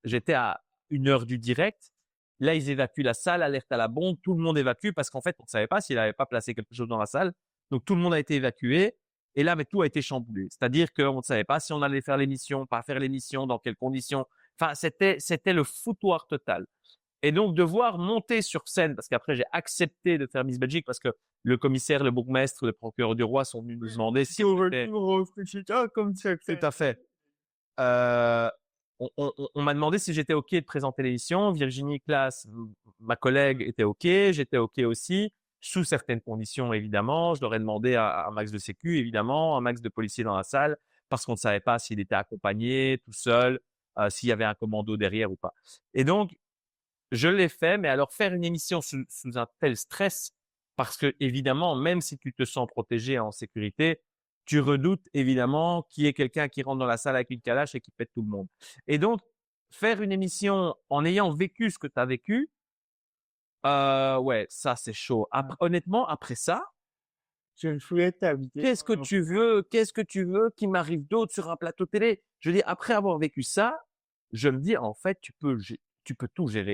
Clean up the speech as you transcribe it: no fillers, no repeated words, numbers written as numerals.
j'étais à 1 heure du direct. Là, ils évacuent la salle, alerte à la bombe, tout le monde évacue parce qu'en fait, on ne savait pas s'il n'avait pas placé quelque chose dans la salle. Donc tout le monde a été évacué et là, mais tout a été chamboulé. C'est-à-dire qu'on ne savait pas si on allait faire l'émission, pas faire l'émission, dans quelles conditions. Enfin, c'était le foutoir total. Et donc, devoir monter sur scène, parce qu'après, j'ai accepté de faire Miss Belgique parce que le commissaire, le bourgmestre, le procureur du roi sont venus nous demander si on était… Comme tu as Tout fait. à fait. Euh, on m'a demandé si j'étais OK de présenter l'émission. Virginie Claes, ma collègue, était OK. J'étais OK aussi, sous certaines conditions, évidemment. Je leur ai demandé à max de sécu, évidemment, un max de policiers dans la salle, parce qu'on ne savait pas s'il était accompagné, tout seul, s'il y avait un commando derrière ou pas. Et donc, je l'ai fait, mais alors faire une émission sous un tel stress, parce que évidemment, même si tu te sens protégé en sécurité, tu redoutes évidemment qu'il y ait quelqu'un qui rentre dans la salle avec une calache et qui pète tout le monde. Et donc, faire une émission en ayant vécu ce que tu as vécu, ouais, ça c'est chaud. Honnêtement, après ça, Je ne voulais t'inviter. qu'est-ce que tu veux qu'il m'arrive d'autre sur un plateau télé? Je veux dire, après avoir vécu ça, je me dis, en fait, tu peux tout gérer.